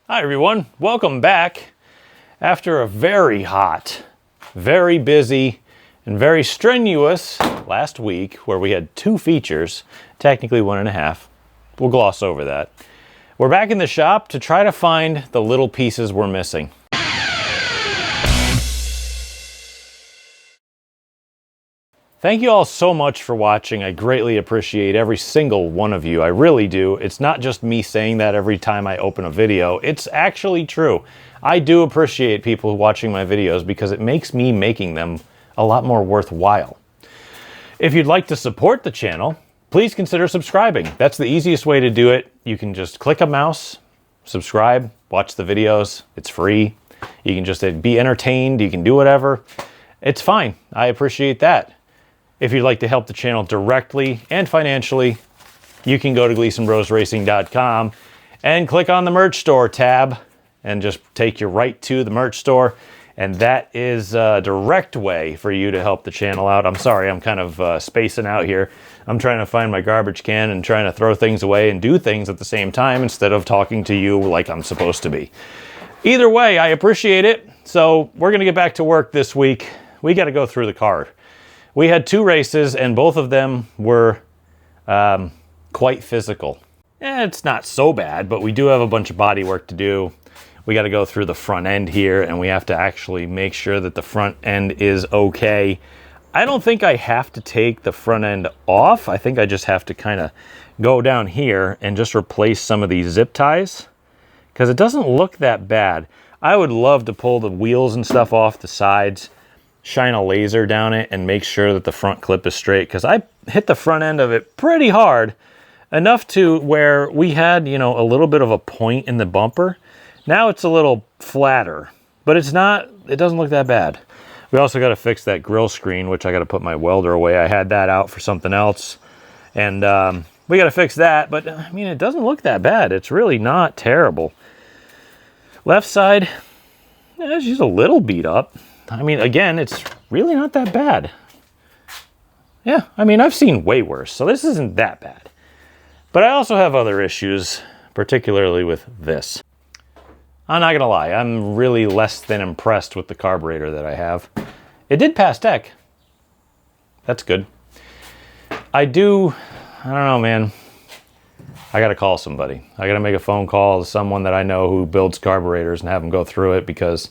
Hi everyone, welcome back. After a very hot, very busy, and very strenuous last week where we had 2 features, technically 1.5, we'll gloss over that. We're back in the shop to try to find the little pieces we're missing. Thank you all so much for watching. I greatly appreciate every single one of you. I really do. It's not just me saying that every time I open a video. It's actually true. I do appreciate people watching my videos because it makes me making them a lot more worthwhile. If you'd like to support the channel, please consider subscribing. That's the easiest way to do it. You can just click a mouse, subscribe, watch the videos. It's free. You can just be entertained. You can do whatever. It's fine. I appreciate that. If you'd like to help the channel directly and financially, you can go to GleasonBrosRacing.com and click on the merch store tab and just take you right to the merch store. And that is a direct way for you to help the channel out. I'm sorry, I'm kind of spacing out here. I'm trying to find my garbage can and trying to throw things away and do things at the same time instead of talking to you like I'm supposed to be. Either way, I appreciate it. So we're gonna get back to work this week. We gotta go through the car. We had 2 races, and both of them were quite physical. It's not so bad, but we do have a bunch of body work to do. We got to go through the front end here, and we have to actually make sure that the front end is okay. I don't think I have to take the front end off. I think I just have to kind of go down here and just replace some of these zip ties, because it doesn't look that bad. I would love to pull the wheels and stuff off the sides, shine a laser down it and make sure that the front clip is straight, because I hit the front end of it pretty hard, enough to where we had, you know, a little bit of a point in the bumper. Now it's a little flatter, but it doesn't look that bad. We also got to fix that grill screen, which I got to put my welder away. I had that out for something else, and we got to fix that, but I mean, it doesn't look that bad. It's really not terrible. Left side, it's just a little beat up. I mean, again, it's really not that bad. Yeah, I mean, I've seen way worse, so this isn't that bad. But I also have other issues, particularly with this. I'm not gonna lie, I'm really less than impressed with the carburetor that I have. It did pass tech. That's good. I don't know, man. I gotta call somebody. I gotta make a phone call to someone that I know who builds carburetors and have them go through it, because...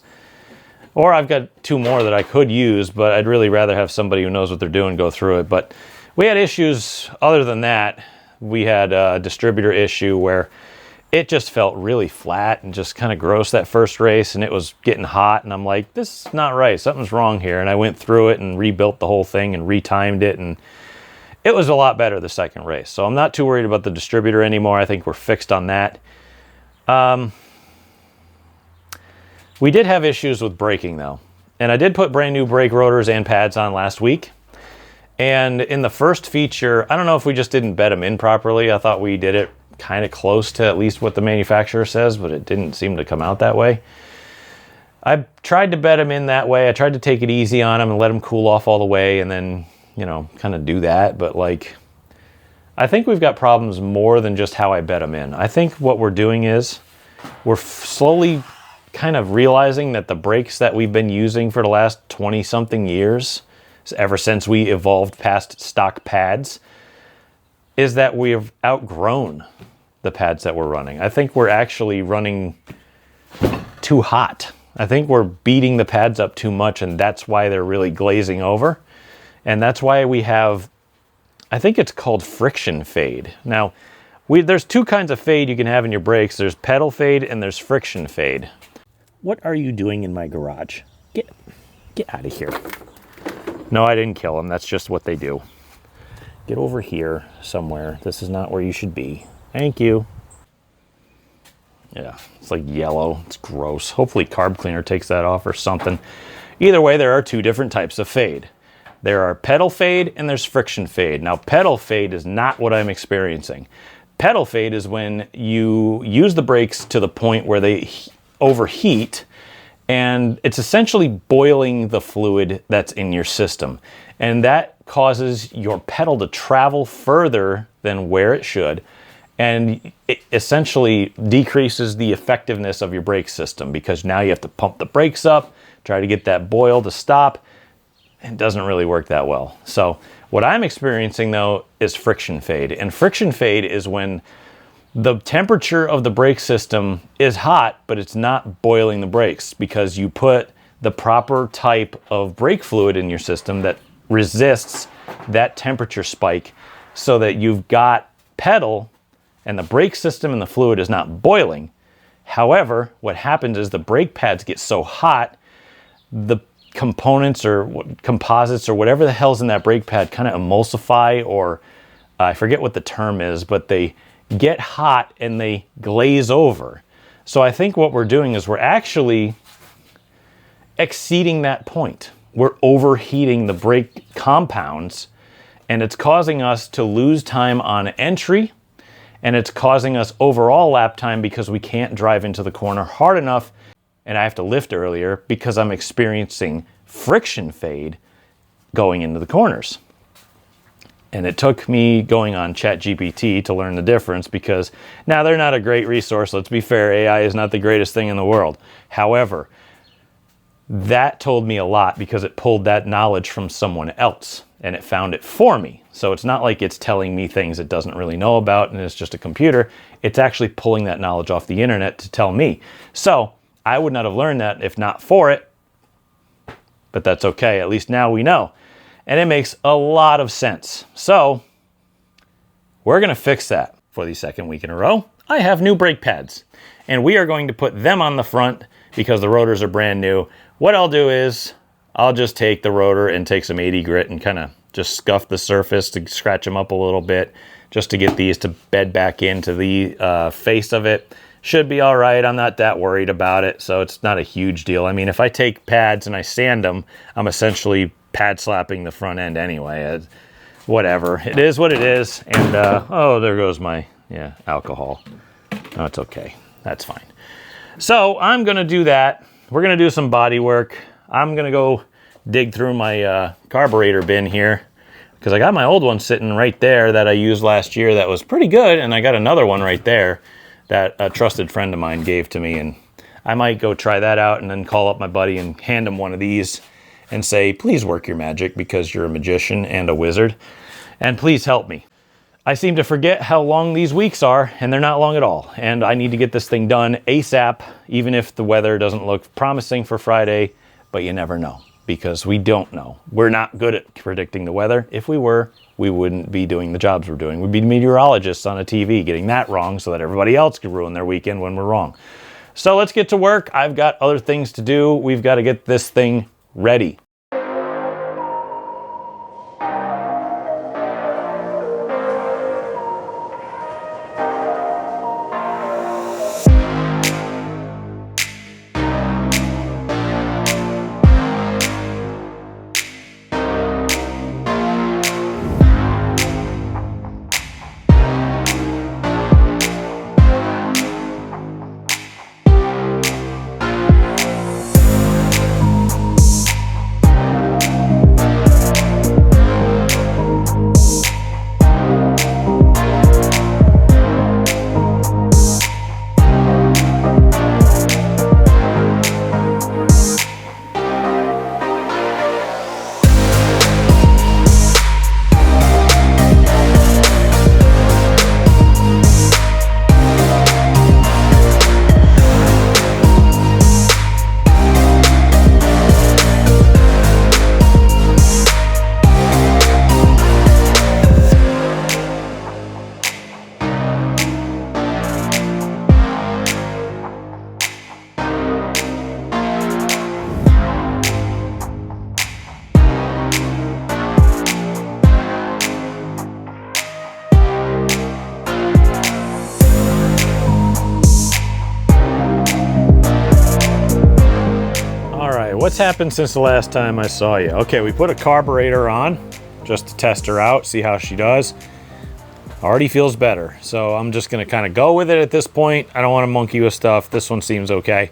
Or I've got 2 more that I could use, but I'd really rather have somebody who knows what they're doing go through it. But we had issues other than that. We had a distributor issue where it just felt really flat and just kind of gross that first race, and it was getting hot, and I'm like, this is not right. Something's wrong here. And I went through it and rebuilt the whole thing and retimed it, and it was a lot better the second race. So I'm not too worried about the distributor anymore. I think we're fixed on that. We did have issues with braking though, and I did put brand new brake rotors and pads on last week. And in the first feature, I don't know if we just didn't bed them in properly. I thought we did it kind of close to at least what the manufacturer says, but it didn't seem to come out that way. I tried to bed them in that way. I tried to take it easy on them and let them cool off all the way, and then, you know, kind of do that. But like, I think we've got problems more than just how I bed them in. I think what we're doing is we're slowly kind of realizing that the brakes that we've been using for the last 20-something years, ever since we evolved past stock pads, is that we've outgrown the pads that we're running. I think we're actually running too hot. I think we're beating the pads up too much, and that's why they're really glazing over. And that's why we have, I think it's called friction fade. Now, there's 2 kinds of fade you can have in your brakes. There's pedal fade and there's friction fade. What are you doing in my garage? Get out of here. No, I didn't kill him. That's just what they do. Get over here somewhere. This is not where you should be. Thank you. Yeah, it's like yellow. It's gross. Hopefully carb cleaner takes that off or something. Either way, there are 2 different types of fade. There are pedal fade and there's friction fade. Now, pedal fade is not what I'm experiencing. Pedal fade is when you use the brakes to the point where they overheat, and it's essentially boiling the fluid that's in your system, and that causes your pedal to travel further than where it should, And it essentially decreases the effectiveness of your brake system because now you have to pump the brakes up, try to get that boil to stop. It doesn't really work that well. So what I'm experiencing though is friction fade. And friction fade is when the temperature of the brake system is hot, but it's not boiling the brakes because you put the proper type of brake fluid in your system that resists that temperature spike so that you've got pedal and the brake system and the fluid is not boiling. However, what happens is the brake pads get so hot, the components or composites or whatever the hell's in that brake pad kind of emulsify, or I forget what the term is, but they get hot and they glaze over. So I think what we're doing is we're actually exceeding that point. We're overheating the brake compounds, and it's causing us to lose time on entry, and it's causing us overall lap time because we can't drive into the corner hard enough, and I have to lift earlier because I'm experiencing friction fade going into the corners. And it took me going on ChatGPT to learn the difference because now they're not a great resource. Let's be fair, AI is not the greatest thing in the world. However, that told me a lot because it pulled that knowledge from someone else and it found it for me. So it's not like it's telling me things it doesn't really know about and it's just a computer. It's actually pulling that knowledge off the internet to tell me. So I would not have learned that if not for it, but that's okay. At least now we know. And it makes a lot of sense. So we're going to fix that. For the second week in a row, I have new brake pads and we are going to put them on the front because the rotors are brand new. What I'll do is I'll just take the rotor and take some 80 grit and kind of just scuff the surface to scratch them up a little bit just to get these to bed back into the face of it. Should be all right. I'm not that worried about it, so it's not a huge deal. I mean, if I take pads and I sand them, I'm essentially pad slapping the front end anyway. Whatever. It is what it is. And, oh, there goes my, alcohol. No, it's okay. That's fine. So I'm going to do that. We're going to do some body work. I'm going to go dig through my carburetor bin here because I got my old one sitting right there that I used last year that was pretty good, and I got another one right there that a trusted friend of mine gave to me, and I might go try that out and then call up my buddy and hand him one of these and say, please work your magic because you're a magician and a wizard, and please help me. I seem to forget how long these weeks are, and they're not long at all, and I need to get this thing done ASAP, even if the weather doesn't look promising for Friday, but you never know, because we don't know. We're not good at predicting the weather. If we were, we wouldn't be doing the jobs we're doing. We'd be meteorologists on a TV getting that wrong so that everybody else could ruin their weekend when we're wrong. So let's get to work. I've got other things to do. We've got to get this thing ready. What's happened since the last time I saw you? Okay, we put a carburetor on just to test her out, see how she does. Already feels better, so I'm just gonna kind of go with it at this point. I don't want to monkey with stuff. This one seems okay.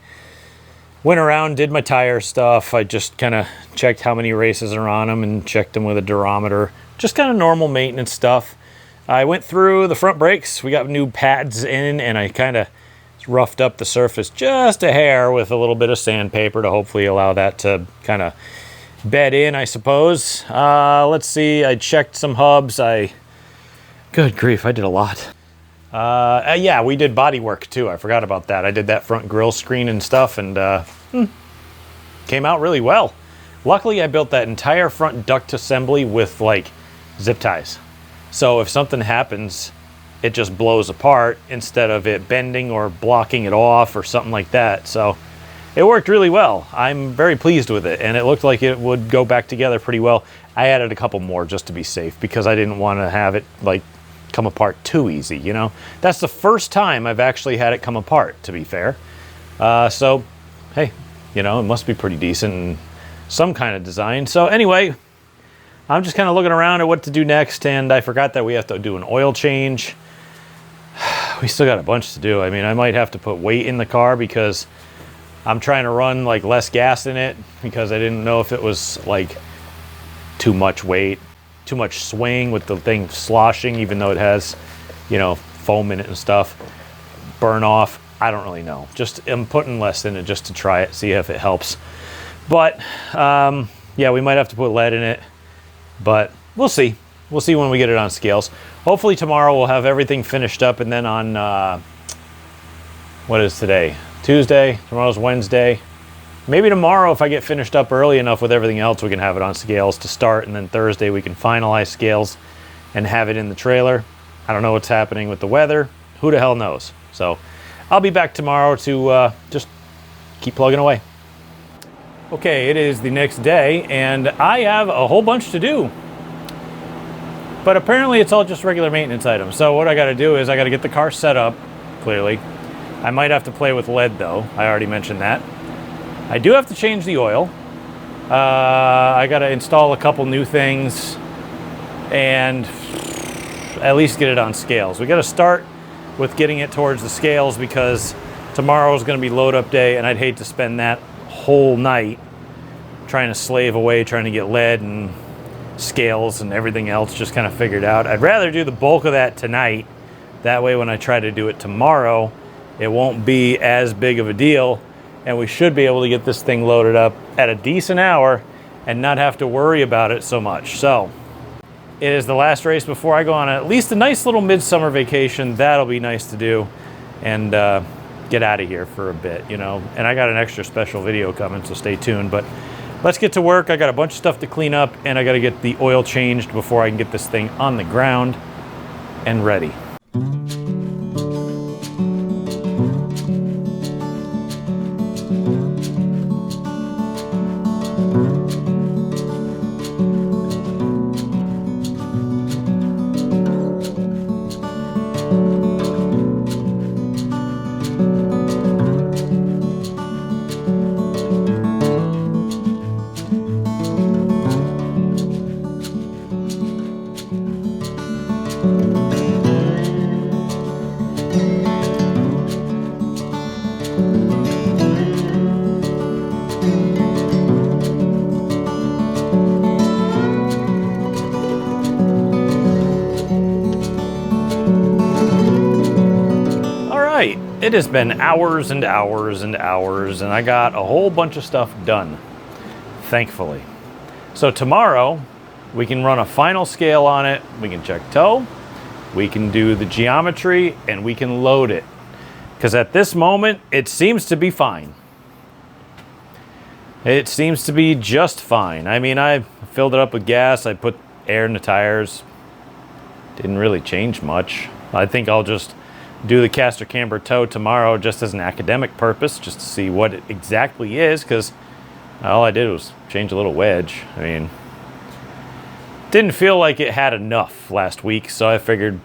Went around, did my tire stuff. I just kind of checked how many races are on them and checked them with a durometer. Just kind of normal maintenance stuff. I went through the front brakes. We got new pads in, and I kind of roughed up the surface just a hair with a little bit of sandpaper to hopefully allow that to kind of bed in, I suppose. Let's see. I checked some hubs. Good grief, I did a lot. Yeah, we did body work too. I forgot about that. I did that front grille screen and stuff, and came out really well. Luckily, I built that entire front duct assembly with like zip ties. So if something happens, it just blows apart instead of it bending or blocking it off or something like that. So it worked really well. I'm very pleased with it, and it looked like it would go back together pretty well. I added a couple more just to be safe because I didn't want to have it like come apart too easy, you know? That's the first time I've actually had it come apart, to be fair. So, hey, you know, it must be pretty decent and some kind of design. So anyway, I'm just kind of looking around at what to do next, and I forgot that we have to do an oil change. We still got a bunch to do. I mean, I might have to put weight in the car because I'm trying to run like less gas in it because I didn't know if it was like too much weight, too much swing with the thing sloshing, even though it has, you know, foam in it and stuff. Burn off. I don't really know. Just I'm putting less in it just to try it, see if it helps. But yeah, we might have to put lead in it, but we'll see. We'll see when we get it on scales. Hopefully tomorrow we'll have everything finished up, and then on, what is today? Tuesday, tomorrow's Wednesday. Maybe tomorrow, if I get finished up early enough with everything else, we can have it on scales to start, and then Thursday we can finalize scales and have it in the trailer. I don't know what's happening with the weather. Who the hell knows? So I'll be back tomorrow to just keep plugging away. Okay, it is the next day, and I have a whole bunch to do. But apparently it's all just regular maintenance items. So what I got to do is I got to get the car set up, clearly. I might have to play with lead, though. I already mentioned that. I do have to change the oil. I got to install a couple new things and at least get it on scales. We got to start with getting it towards the scales because tomorrow is going to be load up day, and I'd hate to spend that whole night trying to slave away, trying to get lead and scales and everything else just kind of figured out. I'd rather do the bulk of that tonight. That way when I try to do it tomorrow, it won't be as big of a deal, and we should be able to get this thing loaded up at a decent hour and not have to worry about it so much. So it is the last race before I go on at least a nice little midsummer vacation. That'll be nice to do and get out of here for a bit, you know. And I got an extra special video coming, so stay tuned. But let's get to work. I got a bunch of stuff to clean up, and I got to get the oil changed before I can get this thing on the ground and ready. It has been hours and hours and hours, and I got a whole bunch of stuff done, thankfully. So tomorrow, we can run a final scale on it, we can check toe, we can do the geometry, and we can load it. Because at this moment, it seems to be fine. It seems to be just fine. I mean, I filled it up with gas, I put air in the tires, didn't really change much. I think I'll just do the caster camber toe tomorrow just as an academic purpose, just to see what it exactly is, because all I did was change a little wedge. I mean, didn't feel like it had enough last week, so I figured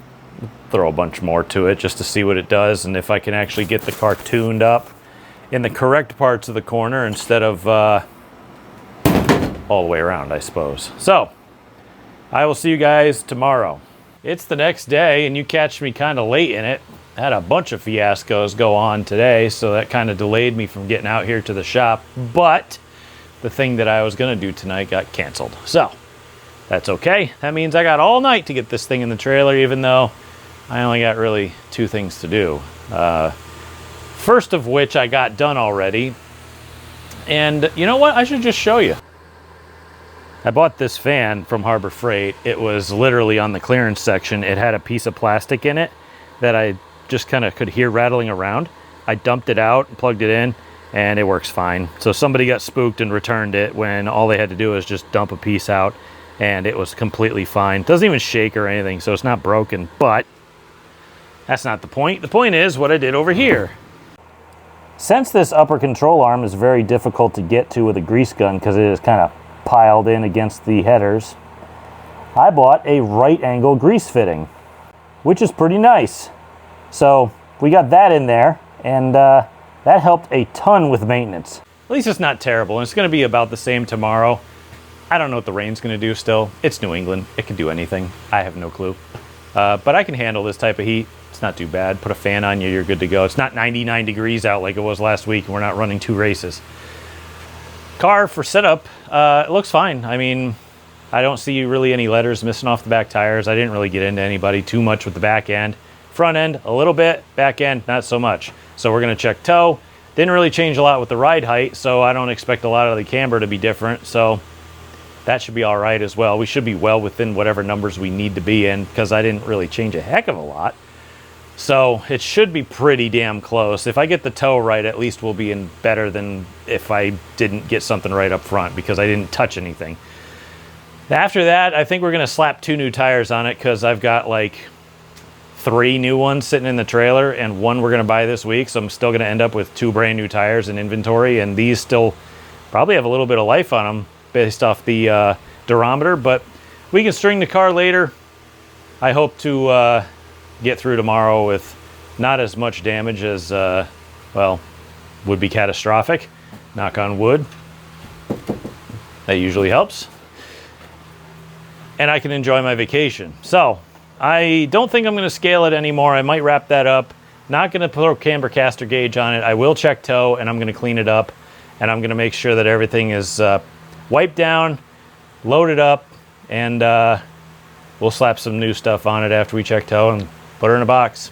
throw a bunch more to it just to see what it does, and if I can actually get the car tuned up in the correct parts of the corner instead of all the way around, I suppose. So I will see you guys tomorrow. It's the next day, and you catch me kind of late in it. I had a bunch of fiascos go on today, so that kind of delayed me from getting out here to the shop. But the thing that I was going to do tonight got canceled. So That's okay. That means I got all night to get this thing in the trailer, even though I only got really 2 things to do. First of which I got done already. And you know what? I should just show you. I bought this fan from Harbor Freight. It was literally on the clearance section. It had a piece of plastic in it that I just kind of could hear rattling around. I dumped it out, plugged it in, and it works fine. So somebody got spooked and returned it when all they had to do was just dump a piece out, and it was completely fine. Doesn't even shake or anything, so it's not broken, but that's not the point. The point is what I did over here. Since this upper control arm is very difficult to get to with a grease gun because it is kind of piled in against the headers, I bought a right angle grease fitting, which is pretty nice. So we got that in there, and that helped a ton with maintenance. At least it's not terrible, and it's going to be about the same tomorrow. I don't know what the rain's going to do still. It's New England. It can do anything. I have no clue. But I can handle this type of heat. It's not too bad. Put a fan on you, you're good to go. It's not 99 degrees out like it was last week, and we're not running 2 races. Car for setup, it looks fine. I mean, I don't see really any letters missing off the back tires. I didn't really get into anybody too much with the back end. Front end, a little bit. Back end, not so much. So we're going to check toe. Didn't really change a lot with the ride height, so I don't expect a lot of the camber to be different. So that should be all right as well. We should be well within whatever numbers we need to be in because I didn't really change a heck of a lot. So it should be pretty damn close. If I get the toe right, at least we'll be in better than if I didn't get something right up front because I didn't touch anything. After that, I think we're going to slap 2 new tires on it because I've got like 3 new ones sitting in the trailer and 1 we're going to buy this week. So I'm still going to end up with 2 brand new tires in inventory, and these still probably have a little bit of life on them based off the durometer, but we can string the car later. I hope to get through tomorrow with not as much damage as, well, would be catastrophic. Knock on wood. That usually helps. And I can enjoy my vacation. So I don't think I'm going to scale it anymore. I might wrap that up. Not going to put a camber caster gauge on it. I will check toe, and I'm going to clean it up, and I'm going to make sure that everything is wiped down, loaded up, and we'll slap some new stuff on it after we check toe and put her in a box.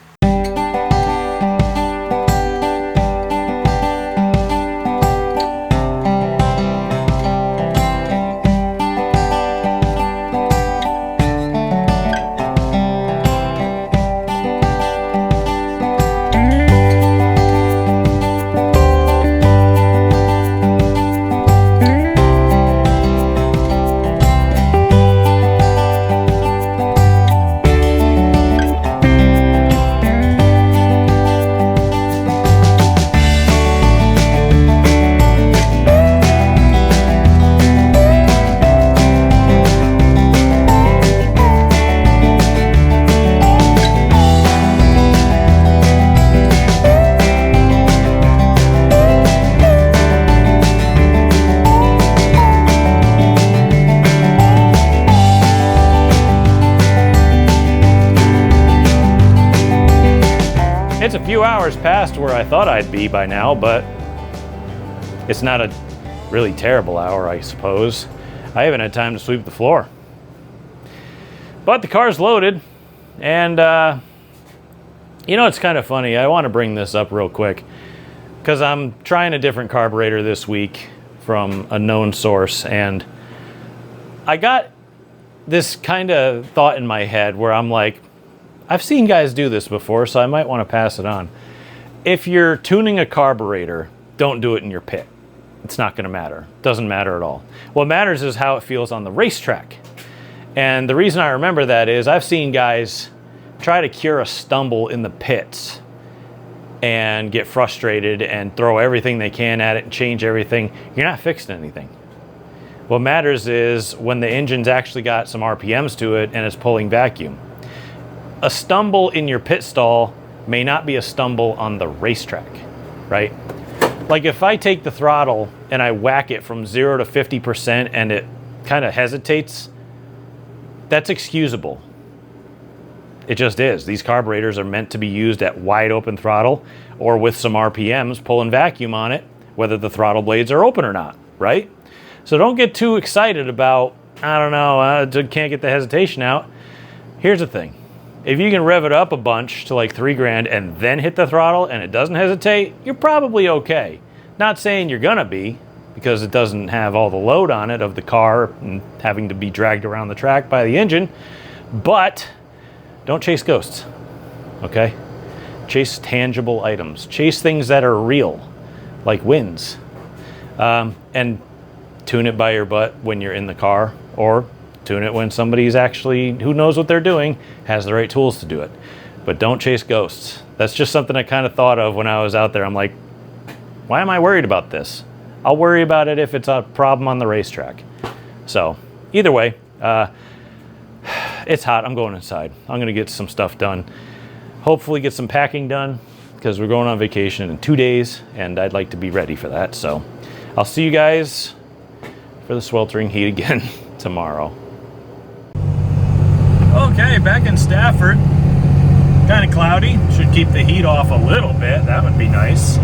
It's a few hours past where I thought I'd be by now, but it's not a really terrible hour, I suppose. I haven't had time to sweep the floor. But the car's loaded, and you know, it's kind of funny. I want to bring this up real quick because I'm trying a different carburetor this week from a known source, and I got this kind of thought in my head where I'm like, I've seen guys do this before, so I might want to pass it on. If you're tuning a carburetor, don't do it in your pit. It's not going to matter. Doesn't matter at all. What matters is how it feels on the racetrack. And the reason I remember that is I've seen guys try to cure a stumble in the pits and get frustrated and throw everything they can at it and change everything. You're not fixing anything. What matters is when the engine's actually got some RPMs to it and it's pulling vacuum. A stumble in your pit stall may not be a stumble on the racetrack, right? Like if I take the throttle and I whack it from 0 to 50% and it kind of hesitates, that's excusable. It just is. These carburetors are meant to be used at wide open throttle or with some RPMs pulling vacuum on it, whether the throttle blades are open or not, right? So don't get too excited about I don't know, I can't get the hesitation out. Here's the thing. If you can rev it up a bunch to like 3 grand and then hit the throttle and it doesn't hesitate, you're probably okay. Not saying you're gonna be, because it doesn't have all the load on it of the car and having to be dragged around the track by the engine, but don't chase ghosts, okay? Chase tangible items. Chase things that are real, like wins. And tune it by your butt when you're in the car, or tune it when somebody's actually, who knows what they're doing, has the right tools to do it. But don't chase ghosts. That's just something I kind of thought of when I was out there. I'm like, why am I worried about this? I'll worry about it if it's a problem on the racetrack. So either way, it's hot. I'm going inside. I'm gonna get some stuff done. Hopefully get some packing done, because we're going on vacation in 2 days and I'd like to be ready for that. So I'll see you guys for the sweltering heat again tomorrow. Okay, back in Stafford. Kind of cloudy. Should keep the heat off a little bit. That would be nice.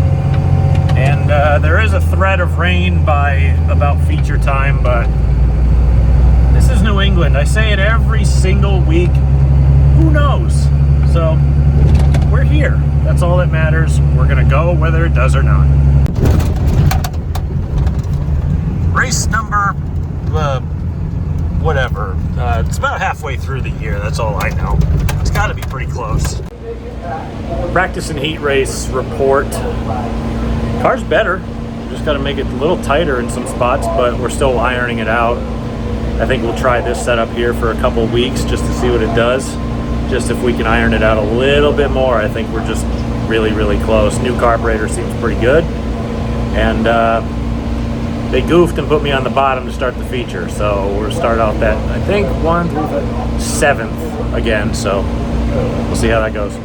And there is a threat of rain by about feature time, but this is New England. I say it every single week. Who knows? So we're here. That's all that matters. We're gonna go whether it does or not. Race number, whatever. It's about halfway through the year. That's all I know. It's got to be pretty close. Practice and heat race report. Car's better. Just got to make it a little tighter in some spots, but we're still ironing it out. I think we'll try this setup here for a couple weeks just to see what it does. Just if we can iron it out a little bit more, I think we're just really, really close. New carburetor seems pretty good. And they goofed and put me on the bottom to start the feature. So we'll start out that, I think, 7th again. So we'll see how that goes.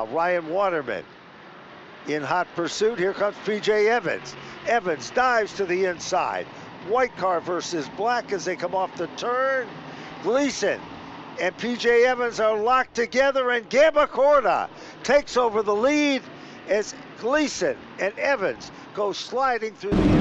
Ryan Waterman in hot pursuit. Here comes PJ Evans. Evans dives to the inside. White car versus black as they come off the turn. Gleason and PJ Evans are locked together, and Gabacorda takes over the lead as Gleason and Evans go sliding through the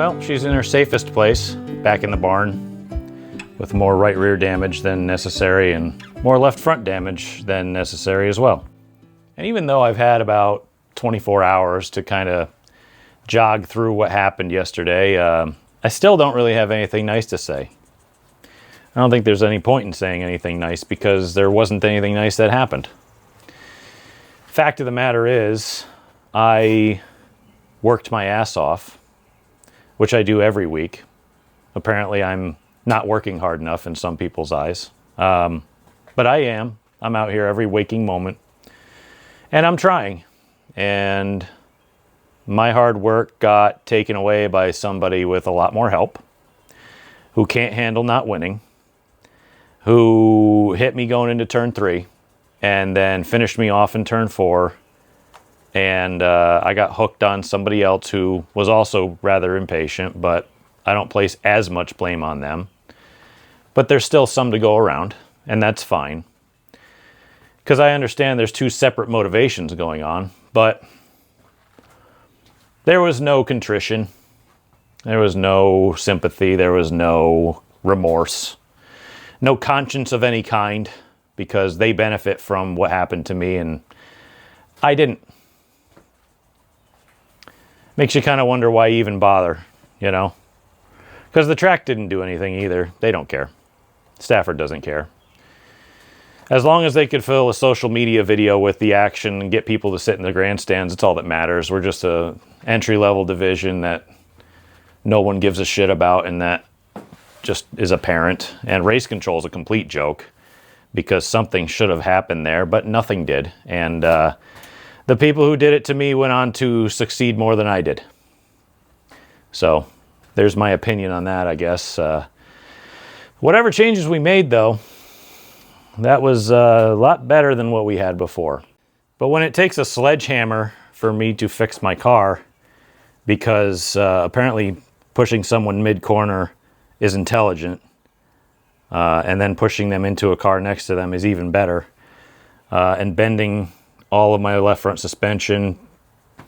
Well, she's in her safest place, back in the barn, with more right rear damage than necessary and more left front damage than necessary as well. And even though I've had about 24 hours to kind of jog through what happened yesterday. I still don't really have anything nice to say. I don't think there's any point in saying anything nice because there wasn't anything nice that happened. Fact of the matter is, I worked my ass off, which I do every week. Apparently, I'm not working hard enough in some people's eyes. But I am. I'm out here every waking moment. And I'm trying. And my hard work got taken away by somebody with a lot more help, who can't handle not winning, who hit me going into turn 3, and then finished me off in turn 4. And I got hooked on somebody else who was also rather impatient, but I don't place as much blame on them. But there's still some to go around, and that's fine. Because I understand there's two separate motivations going on, but there was no contrition. There was no sympathy. There was no remorse. No conscience of any kind, because they benefit from what happened to me, and I didn't. Makes you kind of wonder why even bother, you know? Because the track didn't do anything either. They don't care. Stafford doesn't care. As long as they could fill a social media video with the action and get people to sit in the grandstands, it's all that matters. We're just a entry-level division that no one gives a shit about, and that just is apparent. And race control is a complete joke because something should have happened there, but nothing did. And the people who did it to me went on to succeed more than I did. So there's my opinion on that, I guess. Whatever changes we made, though, that was a lot better than what we had before. But when it takes a sledgehammer for me to fix my car, because apparently pushing someone mid-corner is intelligent, and then pushing them into a car next to them is even better, and bending all of my left front suspension,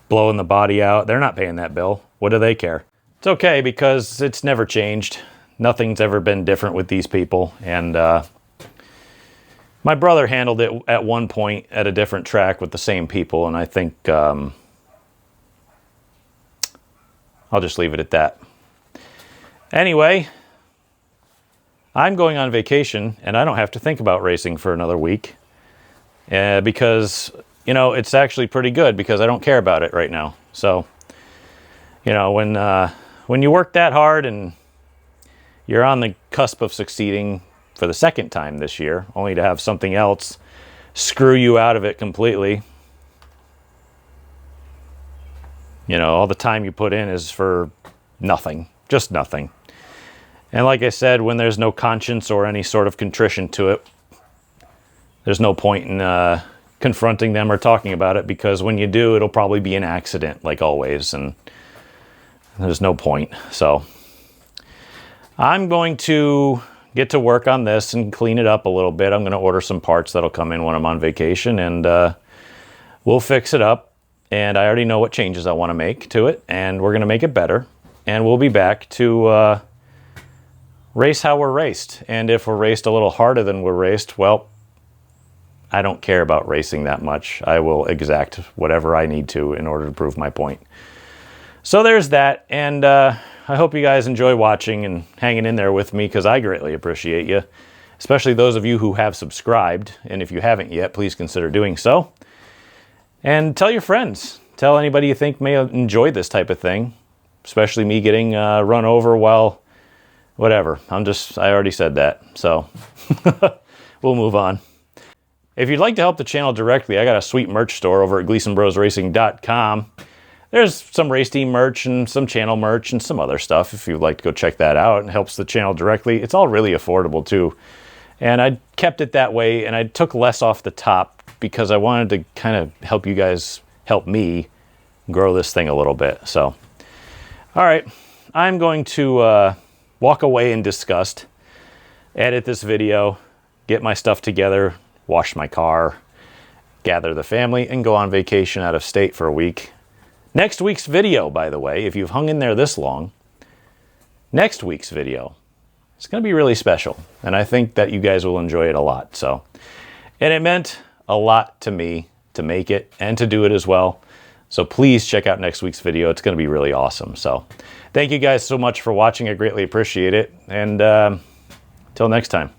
blowing the body out, they're not paying that bill. What do they care? It's okay, because it's never changed. Nothing's ever been different with these people, and my brother handled it at one point at a different track with the same people, and I think I'll just leave it at that. Anyway, I'm going on vacation, and I don't have to think about racing for another week, because, you know, it's actually pretty good because I don't care about it right now. So, you know, when you work that hard and you're on the cusp of succeeding for the second time this year, only to have something else screw you out of it completely. You know, all the time you put in is for nothing, just nothing. And like I said, when there's no conscience or any sort of contrition to it, there's no point in confronting them or talking about it, because when you do, it'll probably be an accident, like always, and there's no point. So I'm going to get to work on this and clean it up a little bit. I'm going to order some parts that'll come in when I'm on vacation, and we'll fix it up. And I already know what changes I want to make to it, and we're going to make it better. And we'll be back to race how we're raced. And if we're raced a little harder than we're raced, well, I don't care about racing that much. I will exact whatever I need to in order to prove my point. So there's that, and I hope you guys enjoy watching and hanging in there with me, because I greatly appreciate you, especially those of you who have subscribed. And if you haven't yet, please consider doing so. And tell your friends. Tell anybody you think may enjoy this type of thing, especially me getting run over while whatever. I already said that, so we'll move on. If you'd like to help the channel directly, I got a sweet merch store over at GleasonBrosRacing.com. There's some race team merch and some channel merch and some other stuff if you'd like to go check that out. It helps the channel directly. It's all really affordable too. And I kept it that way, and I took less off the top because I wanted to kind of help you guys help me grow this thing a little bit. So, all right, I'm going to walk away in disgust, edit this video, get my stuff together, wash my car, gather the family, and go on vacation out of state for a week. Next week's video, by the way, if you've hung in there this long, next week's video, it's going to be really special, and I think that you guys will enjoy it a lot. So, and it meant a lot to me to make it and to do it as well. So please check out next week's video. It's going to be really awesome. So thank you guys so much for watching. I greatly appreciate it. And till next time.